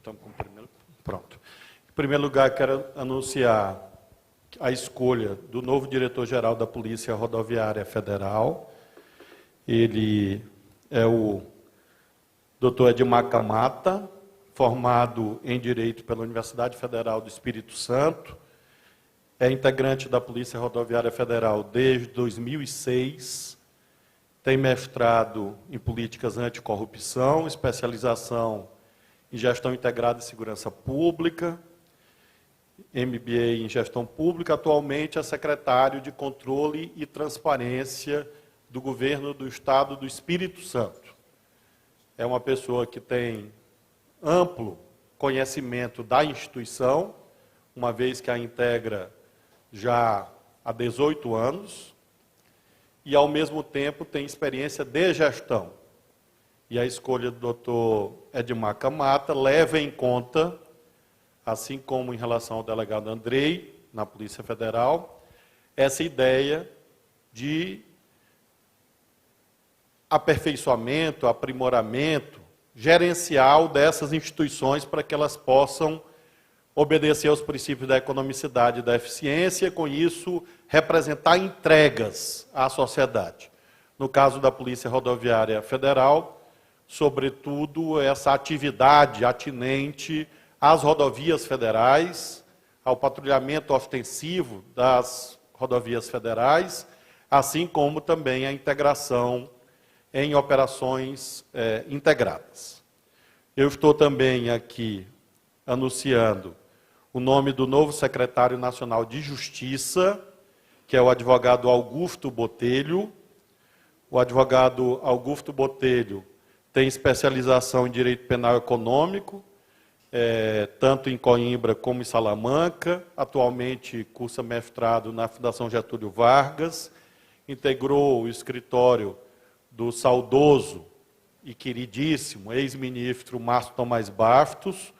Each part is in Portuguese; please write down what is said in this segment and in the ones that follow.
estamos com o primeiro. Pronto. Em primeiro lugar, quero anunciar a escolha do novo diretor-geral da Polícia Rodoviária Federal. Ele é o Dr. Edmar Camata, formado em Direito pela Universidade Federal do Espírito Santo, é integrante da Polícia Rodoviária Federal desde 2006, tem mestrado em Políticas Anticorrupção, especialização em Gestão Integrada e Segurança Pública, MBA em Gestão Pública, atualmente é secretário de Controle e Transparência do Governo do Estado do Espírito Santo. É uma pessoa que tem amplo conhecimento da instituição, uma vez que a integra já há 18 anos, e, ao mesmo tempo, tem experiência de gestão. E a escolha do Dr. Edmar Camata leva em conta, assim como em relação ao delegado Andrei, na Polícia Federal, essa ideia de aperfeiçoamento, aprimoramento gerencial dessas instituições para que elas possam obedecer aos princípios da economicidade e da eficiência, com isso representar entregas à sociedade. No caso da Polícia Rodoviária Federal, sobretudo essa atividade atinente às rodovias federais, ao patrulhamento ostensivo das rodovias federais, assim como também a integração em operações integradas. Eu estou também aqui anunciando o nome do novo secretário nacional de Justiça, que é o advogado Augusto Botelho. O advogado Augusto Botelho tem especialização em Direito Penal Econômico, tanto em Coimbra como em Salamanca. Atualmente cursa mestrado na Fundação Getúlio Vargas, integrou o escritório do saudoso e queridíssimo ex-ministro Márcio Tomás Bastos,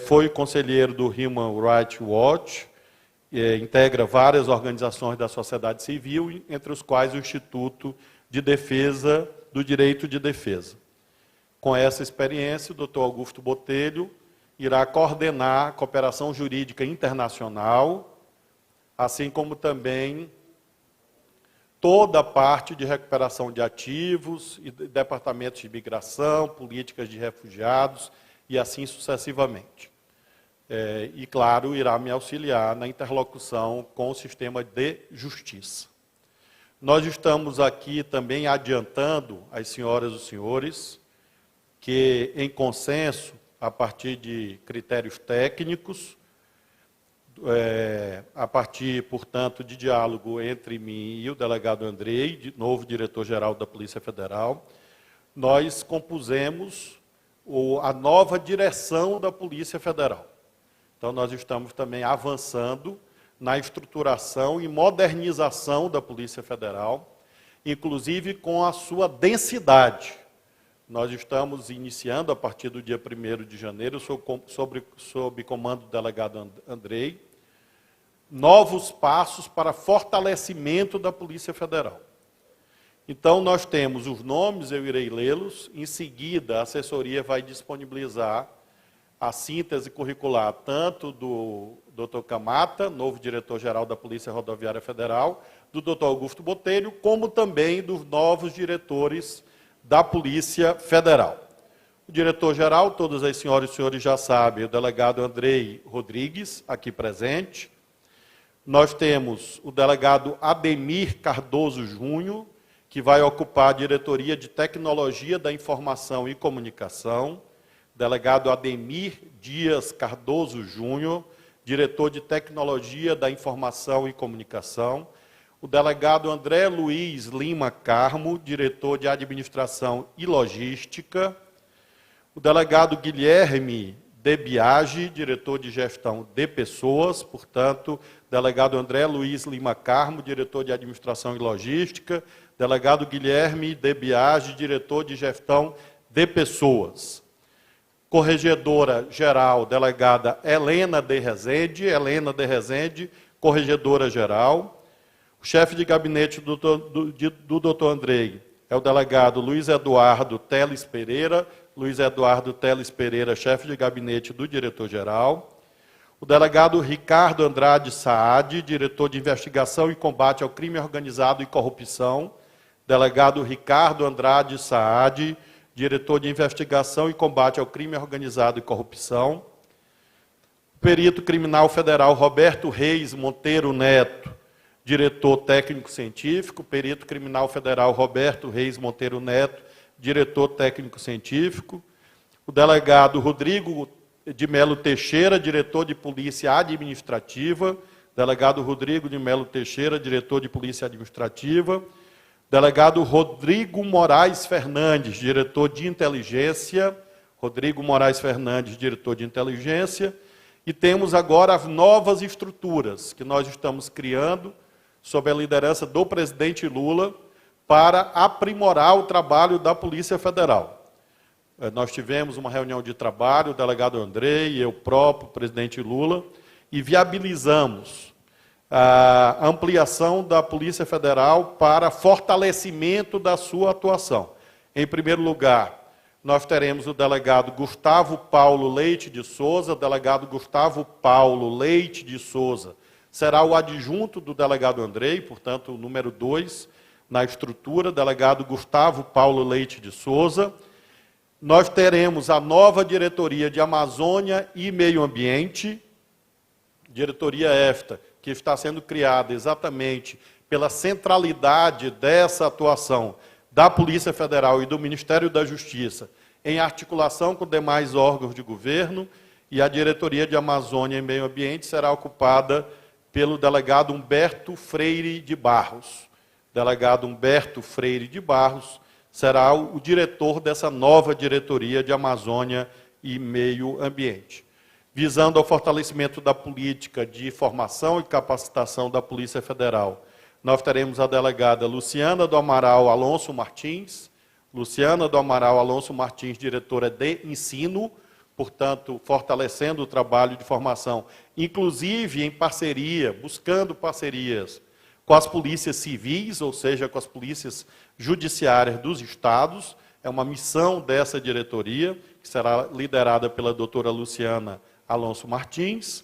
foi conselheiro do Human Rights Watch, integra várias organizações da sociedade civil, entre os quais o Instituto de Defesa do Direito de Defesa. Com essa experiência, o Dr. Augusto Botelho irá coordenar a cooperação jurídica internacional, assim como também toda a parte de recuperação de ativos, e departamentos de imigração, políticas de refugiados, e assim sucessivamente. E, claro, irá me auxiliar na interlocução com o sistema de justiça. Nós estamos aqui também adiantando às senhoras e os senhores que, em consenso, a partir de critérios técnicos, a partir, portanto, de diálogo entre mim e o delegado Andrei, novo diretor-geral da Polícia Federal, nós compusemos a nova direção da Polícia Federal. Então, nós estamos também avançando na estruturação e modernização da Polícia Federal, inclusive com a sua densidade. Nós estamos iniciando, a partir do dia 1º de janeiro, sob comando do delegado Andrei, novos passos para fortalecimento da Polícia Federal. Então, nós temos os nomes, eu irei lê-los, em seguida a assessoria vai disponibilizar a síntese curricular tanto do Dr. Camata, novo diretor-geral da Polícia Rodoviária Federal, do Dr. Augusto Botelho, como também dos novos diretores da Polícia Federal. O diretor-geral, todas as senhoras e senhores já sabem, o delegado Andrei Rodrigues, aqui presente. Nós temos o delegado Ademir Cardoso Júnior, que vai ocupar a diretoria de Tecnologia da Informação e Comunicação, delegado Ademir Dias Cardoso Júnior, diretor de Tecnologia da Informação e Comunicação, o delegado André Luiz Lima Carmo, diretor de Administração e Logística, o delegado Guilherme de Biagi, diretor de Gestão de Pessoas, portanto, delegado André Luiz Lima Carmo, diretor de Administração e Logística, delegado Guilherme de Biagi, diretor de Gestão de Pessoas. Corregedora-geral, delegada Helena de Rezende, corregedora-geral. O chefe de gabinete do Dr. Andrei, é o delegado Luiz Eduardo Teles Pereira. Luiz Eduardo Teles Pereira, chefe de gabinete do diretor-geral. O delegado Ricardo Andrade Saad, diretor de investigação e combate ao crime organizado e corrupção. Delegado Ricardo Andrade Saad, diretor de investigação e combate ao crime organizado e corrupção. Perito criminal federal Roberto Reis Monteiro Neto, diretor técnico-científico. Perito criminal federal Roberto Reis Monteiro Neto, diretor técnico-científico. O delegado Rodrigo de Melo Teixeira, diretor de Polícia Administrativa. Delegado Rodrigo de Melo Teixeira, diretor de Polícia Administrativa. Delegado Rodrigo Moraes Fernandes, diretor de Inteligência. Rodrigo Moraes Fernandes, diretor de Inteligência. E temos agora as novas estruturas que nós estamos criando, sob a liderança do presidente Lula, para aprimorar o trabalho da Polícia Federal. Nós tivemos uma reunião de trabalho, o delegado Andrei, eu próprio, o presidente Lula, e viabilizamos a ampliação da Polícia Federal para fortalecimento da sua atuação. Em primeiro lugar, nós teremos o delegado Gustavo Paulo Leite de Souza. O delegado Gustavo Paulo Leite de Souza será o adjunto do delegado Andrei, portanto, o número 2 na estrutura, delegado Gustavo Paulo Leite de Souza. Nós teremos a nova diretoria de Amazônia e Meio Ambiente, diretoria esta, que está sendo criada exatamente pela centralidade dessa atuação da Polícia Federal e do Ministério da Justiça, em articulação com demais órgãos de governo, e a diretoria de Amazônia e Meio Ambiente será ocupada pelo delegado Humberto Freire de Barros. Delegado Humberto Freire de Barros será o diretor dessa nova diretoria de Amazônia e Meio Ambiente. Visando ao fortalecimento da política de formação e capacitação da Polícia Federal, nós teremos a delegada Luciana do Amaral Alonso Martins. Luciana do Amaral Alonso Martins, diretora de ensino, portanto, fortalecendo o trabalho de formação, inclusive em parceria, buscando parcerias com as polícias civis, ou seja, com as polícias judiciárias dos estados. É uma missão dessa diretoria, que será liderada pela doutora Luciana Alonso Martins.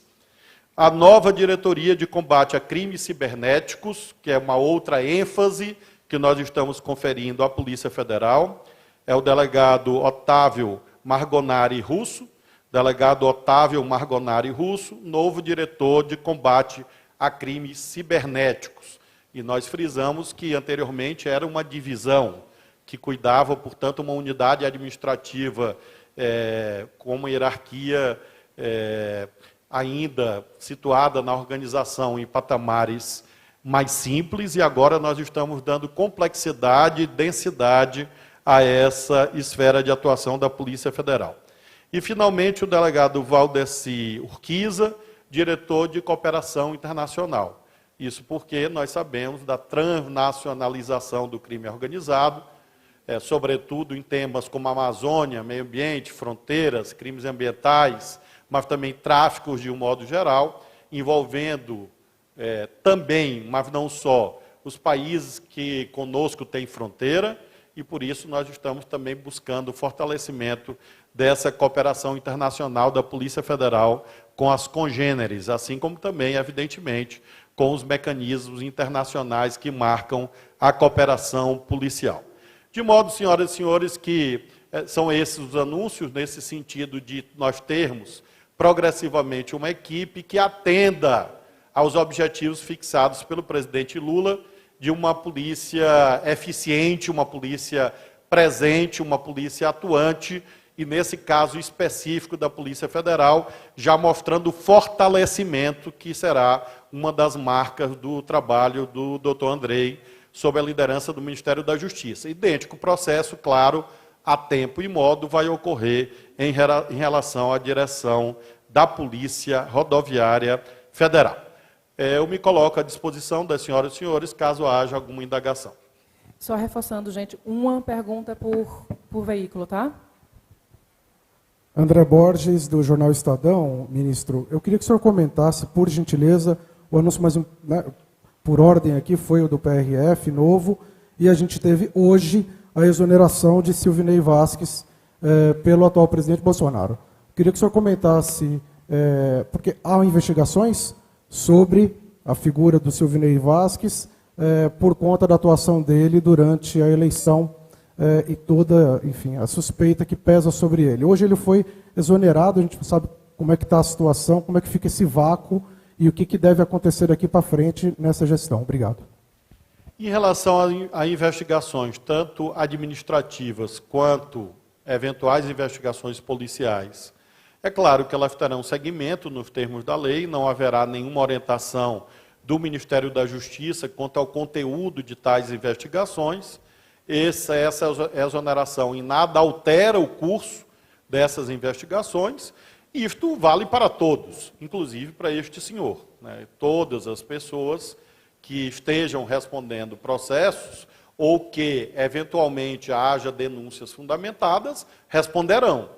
A nova diretoria de combate a crimes cibernéticos, que é uma outra ênfase que nós estamos conferindo à Polícia Federal, é o delegado Otávio Margonari Russo. Delegado Otávio Margonari Russo, novo diretor de combate a crimes cibernéticos. E nós frisamos que anteriormente era uma divisão que cuidava, portanto, uma unidade administrativa com uma hierarquia ainda situada na organização em patamares mais simples, e agora nós estamos dando complexidade e densidade a essa esfera de atuação da Polícia Federal. E, finalmente, o delegado Valdeci Urquiza, diretor de Cooperação Internacional. Isso porque nós sabemos da transnacionalização do crime organizado, sobretudo em temas como Amazônia, meio ambiente, fronteiras, crimes ambientais, mas também tráficos de um modo geral, envolvendo também, mas não só, os países que conosco têm fronteira, e por isso nós estamos também buscando o fortalecimento dessa cooperação internacional da Polícia Federal com as congêneres, assim como também, evidentemente, com os mecanismos internacionais que marcam a cooperação policial. De modo, senhoras e senhores, que são esses os anúncios, nesse sentido de nós termos progressivamente uma equipe que atenda aos objetivos fixados pelo presidente Lula de uma polícia eficiente, uma polícia presente, uma polícia atuante, e nesse caso específico da Polícia Federal, já mostrando o fortalecimento que será uma das marcas do trabalho do Dr. Andrei, sob a liderança do Ministério da Justiça. Idêntico processo, claro, a tempo e modo, vai ocorrer em relação à direção da Polícia Rodoviária Federal. Eu me coloco à disposição das senhoras e senhores, caso haja alguma indagação. Só reforçando, gente, uma pergunta por veículo, tá? André Borges, do Jornal Estadão. Ministro, eu queria que o senhor comentasse, por gentileza, o anúncio por ordem aqui, foi o do PRF novo, e a gente teve hoje a exoneração de Silvinei Vasquez pelo atual presidente Bolsonaro. Queria que o senhor comentasse, porque há investigações sobre a figura do Silvinei Vasquez por conta da atuação dele durante a eleição e toda, enfim, a suspeita que pesa sobre ele. Hoje ele foi exonerado, a gente não sabe como é que está a situação, como é que fica esse vácuo e o que deve acontecer daqui para frente nessa gestão. Obrigado. Em relação a investigações, tanto administrativas quanto eventuais investigações policiais, é claro que elas terão seguimento nos termos da lei, não haverá nenhuma orientação do Ministério da Justiça quanto ao conteúdo de tais investigações. Essa exoneração em nada altera o curso dessas investigações, e isto vale para todos, inclusive para este senhor, né? Todas as pessoas que estejam respondendo processos ou que, eventualmente, haja denúncias fundamentadas, responderão.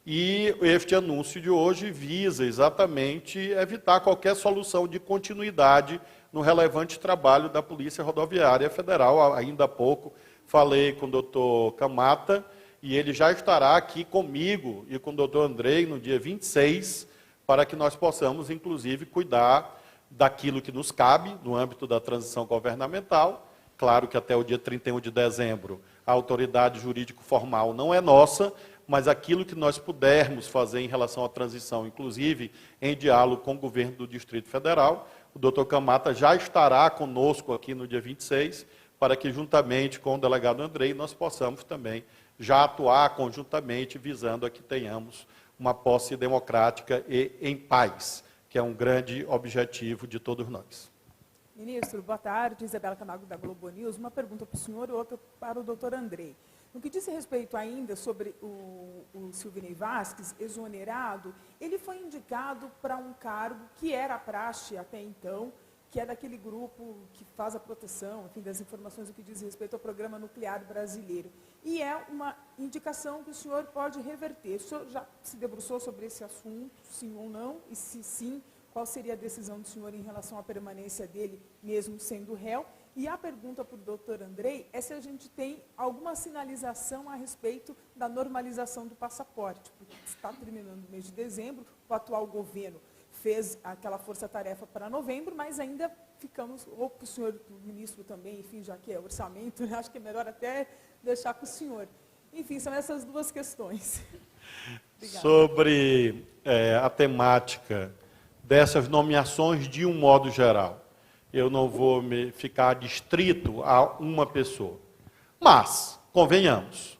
E este anúncio de hoje visa exatamente evitar qualquer solução de continuidade no relevante trabalho da Polícia Rodoviária Federal. Ainda há pouco falei com o doutor Camata, e ele já estará aqui comigo e com o doutor Andrei no dia 26, para que nós possamos, inclusive, cuidar daquilo que nos cabe no âmbito da transição governamental. Claro que até o dia 31 de dezembro a autoridade jurídico-formal não é nossa, mas aquilo que nós pudermos fazer em relação à transição, inclusive em diálogo com o governo do Distrito Federal, o doutor Camata já estará conosco aqui no dia 26, para que, juntamente com o delegado Andrei, nós possamos também já atuar conjuntamente, visando a que tenhamos uma posse democrática e em paz, que é um grande objetivo de todos nós. Ministro, boa tarde. Isabela Camargo, da Globo News. Uma pergunta para o senhor e outra para o doutor Andrei. No que diz respeito ainda sobre o Silvinei Vasquez, exonerado, ele foi indicado para um cargo que era a praxe até então, que é daquele grupo que faz a proteção, enfim, das informações no que diz respeito ao Programa Nuclear Brasileiro. E é uma indicação que o senhor pode reverter. O senhor já se debruçou sobre esse assunto, sim ou não? E se sim, qual seria a decisão do senhor em relação à permanência dele, mesmo sendo réu? E a pergunta para o doutor Andrei é se a gente tem alguma sinalização a respeito da normalização do passaporte, porque está terminando o mês de dezembro, o atual governo fez aquela força-tarefa para novembro, mas ainda ficamos, ou para o senhor, o ministro também, enfim, já que é orçamento, acho que é melhor até deixar com o senhor. Enfim, são essas duas questões. Sobre a temática dessas nomeações de um modo geral, eu não vou ficar distrito a uma pessoa. Mas, convenhamos,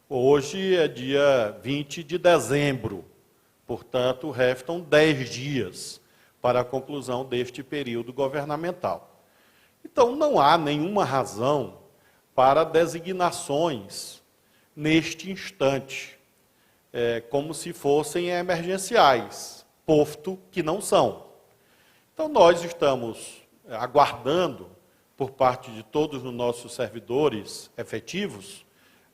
hoje é dia 20 de dezembro, portanto, restam 10 dias para a conclusão deste período governamental. Então, não há nenhuma razão para designações neste instante, como se fossem emergenciais, posto que não são. Então, nós estamos aguardando, por parte de todos os nossos servidores efetivos,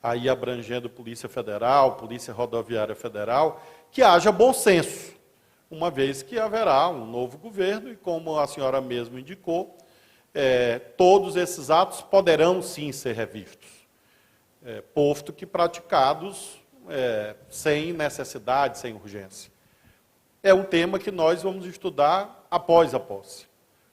aí abrangendo Polícia Federal, Polícia Rodoviária Federal, que haja bom senso, uma vez que haverá um novo governo e, como a senhora mesmo indicou, todos esses atos poderão sim ser revistos, posto que praticados sem necessidade, sem urgência. É um tema que nós vamos estudar após a posse,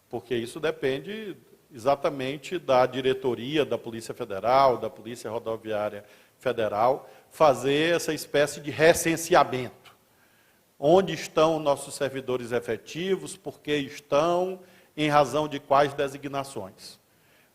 porque isso depende exatamente da diretoria da Polícia Federal, da Polícia Rodoviária Federal, fazer essa espécie de recenseamento. Onde estão nossos servidores efetivos, por que estão, em razão de quais designações.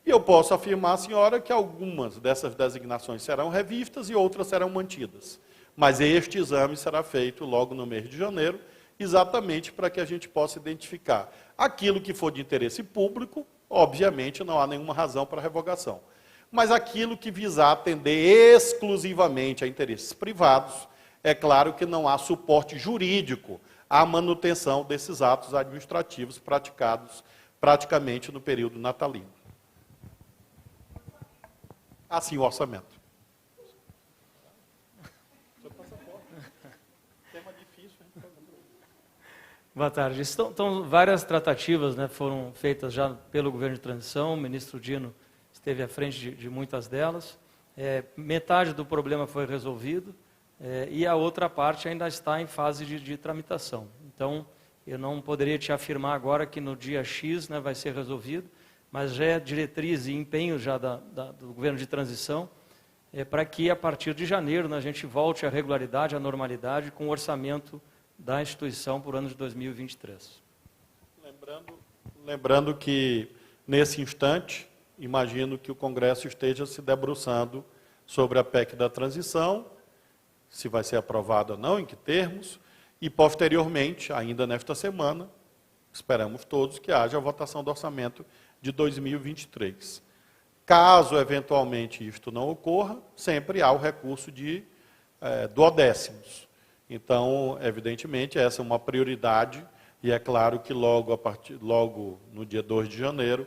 E eu posso afirmar, senhora, que algumas dessas designações serão revistas e outras serão mantidas. Mas este exame será feito logo no mês de janeiro, exatamente para que a gente possa identificar aquilo que for de interesse público, obviamente não há nenhuma razão para revogação. Mas aquilo que visar atender exclusivamente a interesses privados, é claro que não há suporte jurídico à manutenção desses atos administrativos praticados praticamente no período natalino. Assim, o orçamento. Boa tarde. Então, várias tratativas, né, foram feitas já pelo governo de transição, o ministro Dino esteve à frente de muitas delas. Metade do problema foi resolvido e a outra parte ainda está em fase de tramitação. Então, eu não poderia te afirmar agora que no dia X, né, vai ser resolvido, mas já é diretriz e empenho já do governo de transição, para que a partir de janeiro, né, a gente volte à regularidade, à normalidade, com o orçamento da instituição por ano de 2023. Lembrando que, nesse instante, imagino que o Congresso esteja se debruçando sobre a PEC da transição, se vai ser aprovada ou não, em que termos, e, posteriormente, ainda nesta semana, esperamos todos que haja a votação do orçamento de 2023. Caso, eventualmente, isto não ocorra, sempre há o recurso de duodécimos. Então, evidentemente, essa é uma prioridade, e é claro que logo no dia 2 de janeiro,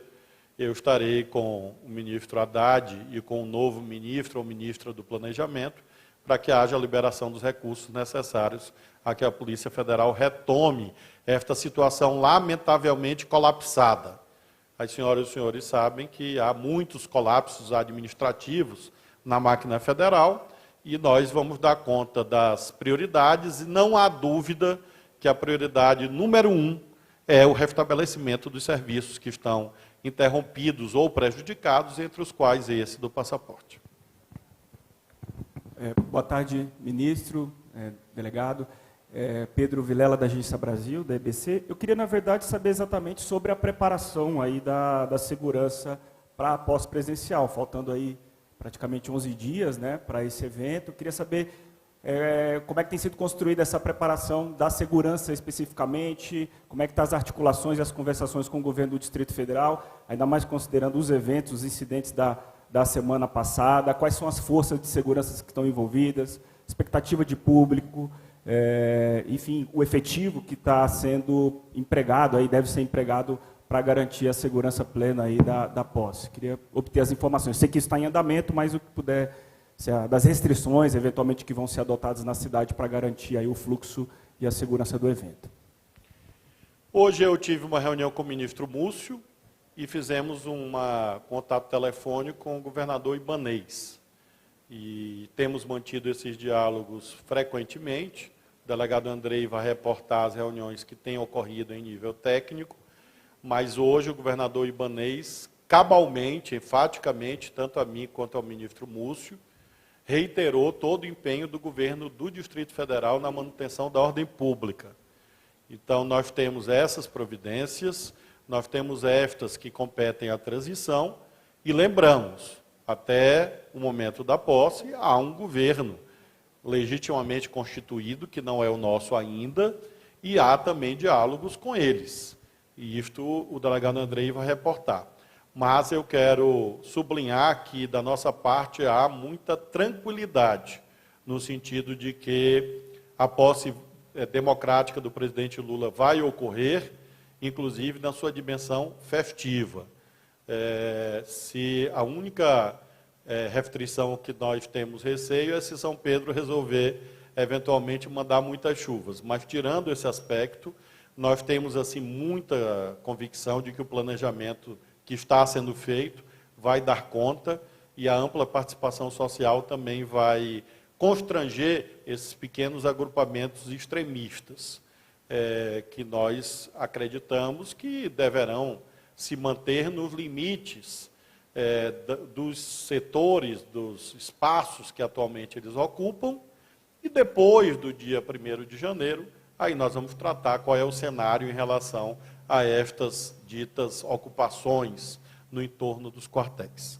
eu estarei com o ministro Haddad e com o novo ministro ou ministra do Planejamento, para que haja a liberação dos recursos necessários a que a Polícia Federal retome esta situação lamentavelmente colapsada. As senhoras e os senhores sabem que há muitos colapsos administrativos na máquina federal e nós vamos dar conta das prioridades e não há dúvida que a prioridade número 1 é o restabelecimento dos serviços que estão interrompidos ou prejudicados, entre os quais esse do passaporte. Boa tarde, ministro, delegado. Pedro Vilela, da Agência Brasil, da EBC. Eu queria, na verdade, saber exatamente sobre a preparação aí da segurança para a pós-presencial, faltando aí praticamente 11 dias, né, para esse evento. Eu queria saber como é que tem sido construída essa preparação da segurança especificamente, como é que estão as articulações e as conversações com o governo do Distrito Federal, ainda mais considerando os eventos, os incidentes da semana passada, quais são as forças de segurança que estão envolvidas, expectativa de público, enfim, o efetivo que está sendo empregado, aí deve ser empregado para garantir a segurança plena aí da posse. Queria obter as informações. Sei que isso está em andamento, mas o que puder, das restrições, eventualmente, que vão ser adotadas na cidade para garantir aí o fluxo e a segurança do evento. Hoje eu tive uma reunião com o ministro Múcio e fizemos um contato telefônico com o governador Ibanez. E temos mantido esses diálogos frequentemente. O delegado Andrei vai reportar as reuniões que têm ocorrido em nível técnico, mas hoje o governador Ibanez, cabalmente, enfaticamente, tanto a mim quanto ao ministro Múcio, reiterou todo o empenho do governo do Distrito Federal na manutenção da ordem pública. Então, nós temos essas providências, nós temos estas que competem à transição, e lembramos, até o momento da posse, há um governo legitimamente constituído, que não é o nosso ainda, e há também diálogos com eles. E isto o delegado Andrei vai reportar. Mas eu quero sublinhar que, da nossa parte, há muita tranquilidade, no sentido de que a posse democrática do presidente Lula vai ocorrer, inclusive na sua dimensão festiva. Se a única restrição que nós temos receio é se São Pedro resolver, eventualmente, mandar muitas chuvas. Mas, tirando esse aspecto, nós temos assim muita convicção de que o planejamento que está sendo feito vai dar conta e a ampla participação social também vai constranger esses pequenos agrupamentos extremistas, que nós acreditamos que deverão se manter nos limites dos setores, dos espaços que atualmente eles ocupam, e depois do dia 1º de janeiro, aí nós vamos tratar qual é o cenário em relação a estas ditas ocupações no entorno dos quartéis.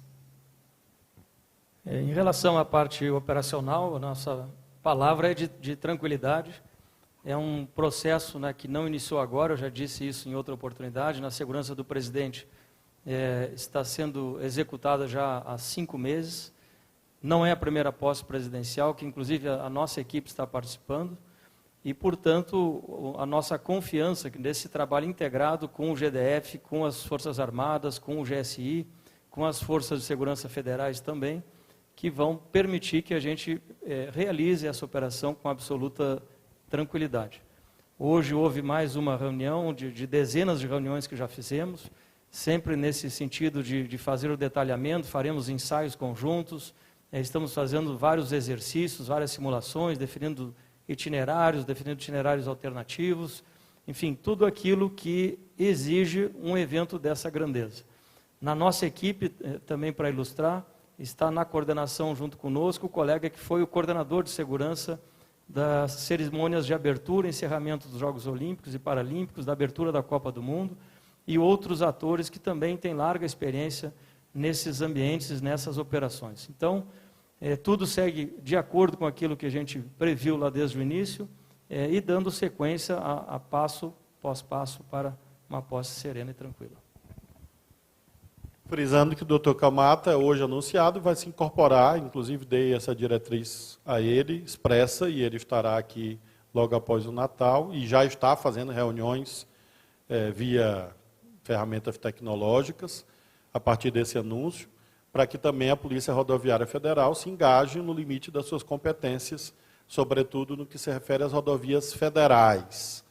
Em relação à parte operacional, a nossa palavra é de tranquilidade. É um processo, né, que não iniciou agora, eu já disse isso em outra oportunidade, na segurança do presidente. Está sendo executada já há 5 meses. Não é a primeira posse presidencial, que inclusive a nossa equipe está participando. E, portanto, a nossa confiança nesse trabalho integrado com o GDF, com as Forças Armadas, com o GSI, com as Forças de Segurança Federais também, que vão permitir que a gente realize essa operação com absoluta tranquilidade. Hoje houve mais uma reunião, de dezenas de reuniões que já fizemos, sempre nesse sentido de fazer o detalhamento, faremos ensaios conjuntos, Estamos fazendo vários exercícios, várias simulações, definindo itinerários alternativos, enfim, tudo aquilo que exige um evento dessa grandeza. Na nossa equipe, também para ilustrar, está na coordenação junto conosco o colega que foi o coordenador de segurança das cerimônias de abertura e encerramento dos Jogos Olímpicos e Paralímpicos, da abertura da Copa do Mundo, e outros atores que também têm larga experiência nesses ambientes, nessas operações. Então, tudo segue de acordo com aquilo que a gente previu lá desde o início, e dando sequência a passo após passo para uma posse serena e tranquila. Frisando que o doutor Camata, hoje anunciado, vai se incorporar, inclusive dei essa diretriz a ele, expressa, e ele estará aqui logo após o Natal, e já está fazendo reuniões via ferramentas tecnológicas, a partir desse anúncio, para que também a Polícia Rodoviária Federal se engaje no limite das suas competências, sobretudo no que se refere às rodovias federais,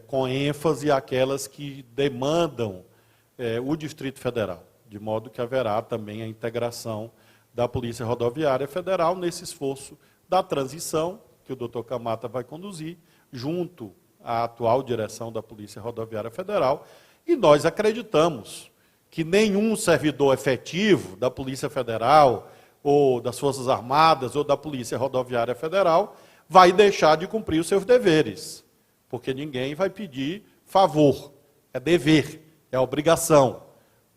com ênfase àquelas que demandam o Distrito Federal, de modo que haverá também a integração da Polícia Rodoviária Federal nesse esforço da transição, que o doutor Camata vai conduzir, junto à atual direção da Polícia Rodoviária Federal, e nós acreditamos que nenhum servidor efetivo da Polícia Federal, ou das Forças Armadas, ou da Polícia Rodoviária Federal, vai deixar de cumprir os seus deveres, porque ninguém vai pedir favor, é dever. É obrigação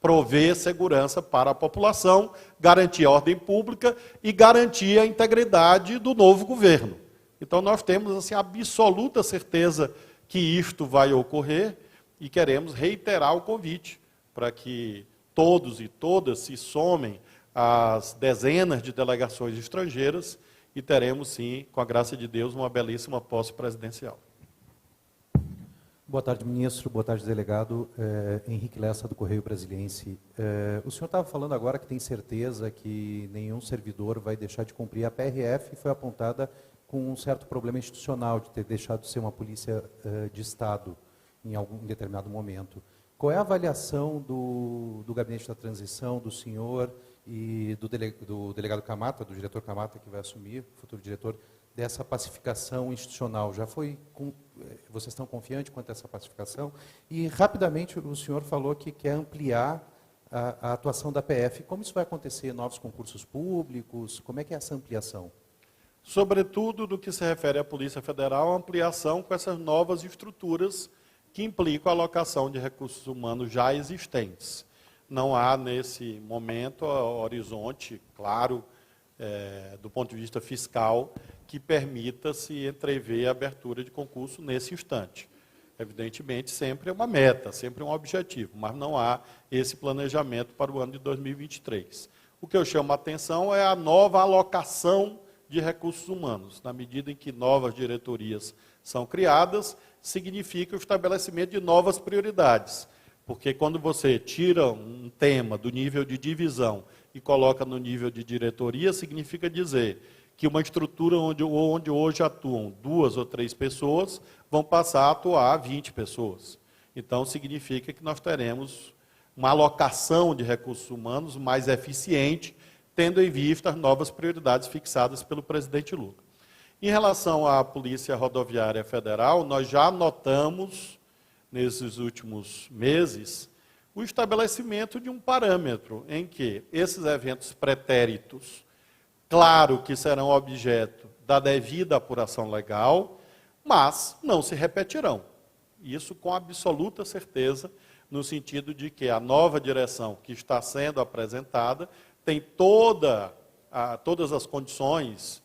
prover segurança para a população, garantir a ordem pública e garantir a integridade do novo governo. Então, nós temos assim, absoluta certeza que isto vai ocorrer e queremos reiterar o convite para que todos e todas se somem às dezenas de delegações estrangeiras e teremos, sim, com a graça de Deus, uma belíssima posse presidencial. Boa tarde, ministro. Boa tarde, delegado. Henrique Lessa, do Correio Brasiliense. O senhor estava falando agora que tem certeza que nenhum servidor vai deixar de cumprir. A PRF foi apontada com um certo problema institucional de ter deixado de ser uma polícia de Estado em algum determinado momento. Qual é a avaliação do Gabinete da Transição, do senhor e do delegado Camata, do diretor Camata, que vai assumir, futuro diretor, dessa pacificação institucional? Vocês estão confiantes quanto a essa pacificação? E, rapidamente, o senhor falou que quer ampliar a atuação da PF. Como isso vai acontecer? Novos concursos públicos? Como é que é essa ampliação? Sobretudo, no que se refere à Polícia Federal, a ampliação com essas novas estruturas que implicam a alocação de recursos humanos já existentes. Não há, nesse momento, horizonte, claro, do ponto de vista fiscal, que permita se entrever a abertura de concurso nesse instante. Evidentemente, sempre é uma meta, sempre é um objetivo, mas não há esse planejamento para o ano de 2023. O que eu chamo a atenção é a nova alocação de recursos humanos. Na medida em que novas diretorias são criadas, significa o estabelecimento de novas prioridades. Porque quando você tira um tema do nível de divisão e coloca no nível de diretoria, significa dizer que uma estrutura onde hoje atuam 2 ou 3 pessoas, vão passar a atuar 20 pessoas. Então, significa que nós teremos uma alocação de recursos humanos mais eficiente, tendo em vista as novas prioridades fixadas pelo presidente Lula. Em relação à Polícia Rodoviária Federal, nós já notamos, nesses últimos meses, o estabelecimento de um parâmetro em que esses eventos pretéritos, claro que serão objeto da devida apuração legal, mas não se repetirão. Isso com absoluta certeza, no sentido de que a nova direção que está sendo apresentada tem todas as condições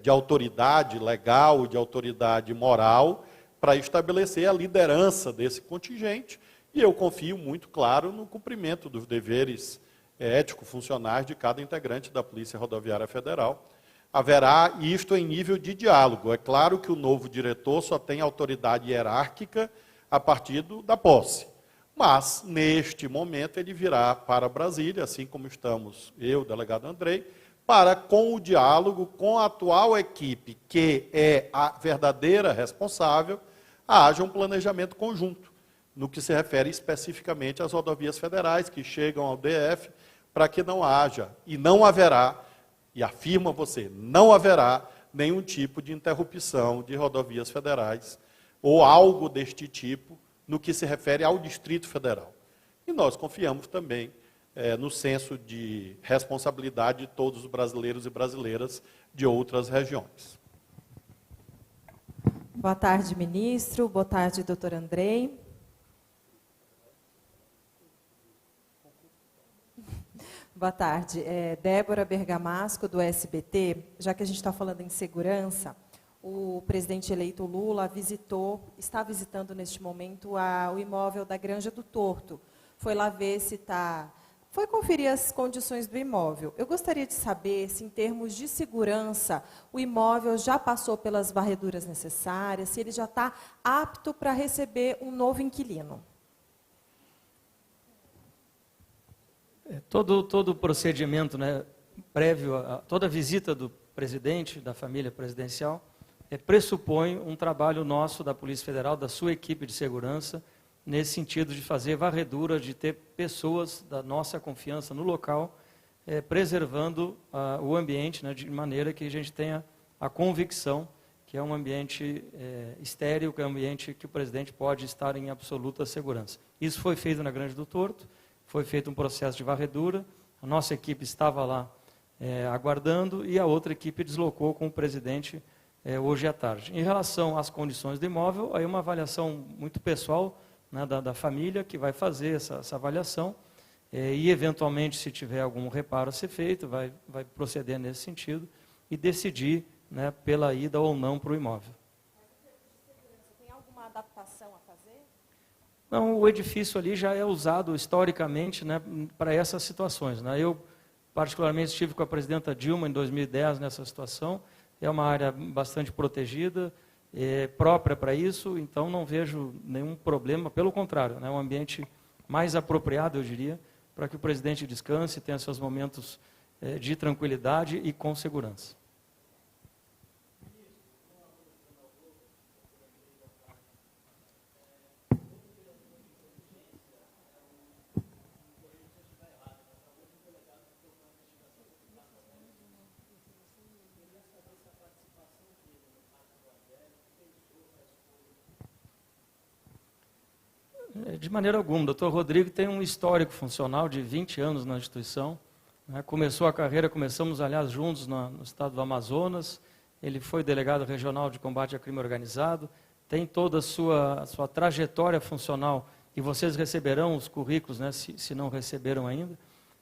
de autoridade legal e de autoridade moral para estabelecer a liderança desse contingente, e eu confio muito, claro, no cumprimento dos deveres ético-funcionais de cada integrante da Polícia Rodoviária Federal. Haverá isto em nível de diálogo. É claro que o novo diretor só tem autoridade hierárquica a partir da posse. Mas, neste momento, ele virá para Brasília, assim como estamos eu, o delegado Andrei, para, com o diálogo com a atual equipe, que é a verdadeira responsável, haja um planejamento conjunto, no que se refere especificamente às rodovias federais que chegam ao DF, para que não haja e não haverá e afirmo a você, não haverá nenhum tipo de interrupção de rodovias federais ou algo deste tipo no que se refere ao Distrito Federal. E nós confiamos também no senso de responsabilidade de todos os brasileiros e brasileiras de outras regiões. Boa tarde, ministro. Boa tarde, doutor Andrei. Boa tarde. Débora Bergamasco, do SBT. Já que a gente está falando em segurança, o presidente eleito Lula está visitando neste momento o imóvel da Granja do Torto. Foi lá ver se está... Foi conferir as condições do imóvel. Eu gostaria de saber se, em termos de segurança, o imóvel já passou pelas varreduras necessárias, se ele já está apto para receber um novo inquilino. Todo o procedimento, né, prévio a toda a visita do presidente, da família presidencial, pressupõe um trabalho nosso, da Polícia Federal, da sua equipe de segurança, nesse sentido de fazer varredura, de ter pessoas da nossa confiança no local, preservando o ambiente, né, de maneira que a gente tenha a convicção que é um ambiente estéril, que é um ambiente que o presidente pode estar em absoluta segurança. Isso foi feito na Granja do Torto, foi feito um processo de varredura, a nossa equipe estava lá aguardando e a outra equipe deslocou com o presidente hoje à tarde. Em relação às condições do imóvel, aí uma avaliação muito pessoal, né, da família que vai fazer essa avaliação e, eventualmente, se tiver algum reparo a ser feito, vai proceder nesse sentido e decidir, né, pela ida ou não para o imóvel. Tem alguma adaptação a fazer? Não, o edifício ali já é usado historicamente, né, para essas situações, né. Eu, particularmente, estive com a presidenta Dilma em 2010 nessa situação. É uma área bastante protegida, própria para isso, então não vejo nenhum problema, pelo contrário, né, um ambiente mais apropriado, eu diria, para que o presidente descanse, tenha seus momentos de tranquilidade e com segurança. De maneira alguma. O doutor Rodrigo tem um histórico funcional de 20 anos na instituição. Né? Começou a carreira, começamos, aliás, juntos no estado do Amazonas. Ele foi delegado regional de combate ao crime organizado. Tem toda a sua trajetória funcional. E vocês receberão os currículos, né, se não receberam ainda,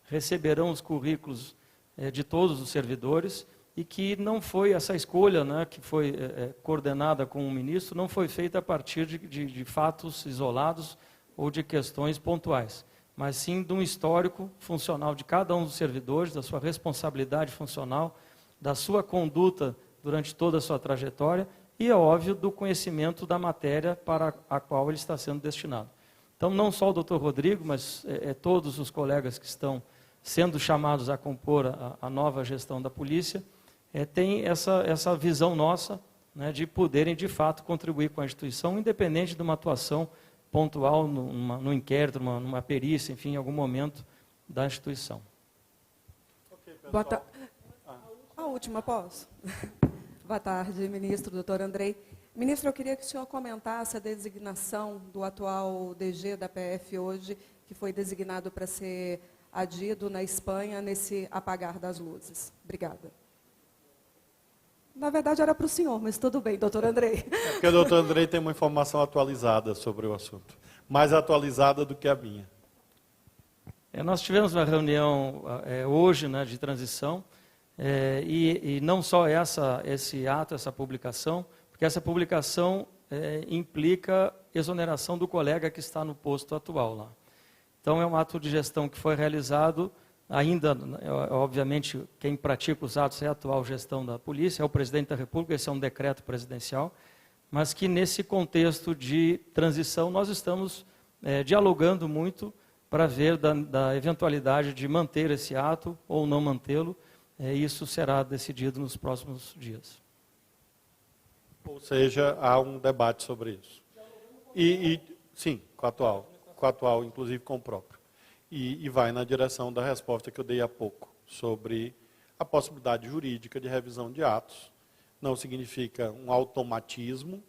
receberão os currículos de todos os servidores. E que não foi essa escolha, né, que foi coordenada com o ministro, não foi feita a partir de fatos isolados ou de questões pontuais, mas sim de um histórico funcional de cada um dos servidores, da sua responsabilidade funcional, da sua conduta durante toda a sua trajetória e, é óbvio, do conhecimento da matéria para a qual ele está sendo destinado. Então, não só o doutor Rodrigo, mas todos os colegas que estão sendo chamados a compor a nova gestão da polícia, tem essa visão nossa, né, de poderem, de fato, contribuir com a instituição, independente de uma atuação pontual no inquérito, numa perícia, enfim, em algum momento da instituição. A última, posso? Boa tarde, ministro, doutor Andrei. Ministro, eu queria que o senhor comentasse a designação do atual DG da PF hoje, que foi designado para ser adido na Espanha nesse apagar das luzes. Obrigada. Na verdade, era para o senhor, mas tudo bem, doutor Andrei. Porque o doutor Andrei tem uma informação atualizada sobre o assunto. Mais atualizada do que a minha. Nós tivemos uma reunião hoje, né, de transição, e não só esse ato, essa publicação, porque essa publicação implica exoneração do colega que está no posto atual lá. Então, é um ato de gestão que foi realizado. Ainda, obviamente, quem pratica os atos é a atual gestão da polícia, é o presidente da República, esse é um decreto presidencial, mas que nesse contexto de transição nós estamos dialogando muito para ver da eventualidade de manter esse ato ou não mantê-lo. Isso será decidido nos próximos dias. Ou seja, há um debate sobre isso. Sim, com a atual, inclusive com o próprio. E vai na direção da resposta que eu dei há pouco, sobre a possibilidade jurídica de revisão de atos. Não significa um automatismo,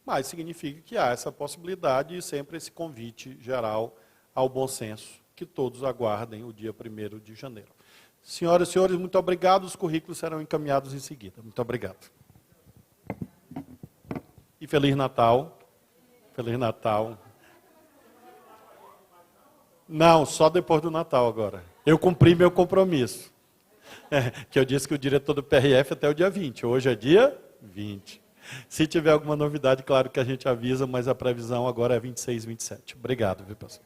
mas significa que há essa possibilidade e sempre esse convite geral ao bom senso, que todos aguardem o dia 1º de janeiro. Senhoras e senhores, muito obrigado. Os currículos serão encaminhados em seguida. Muito obrigado. E Feliz Natal. Feliz Natal. Não, só depois do Natal agora. Eu cumpri meu compromisso. Que eu disse que o diretor do PRF até o dia 20. Hoje é dia 20. Se tiver alguma novidade, claro que a gente avisa, mas a previsão agora é 26, 27. Obrigado, viu, pessoal?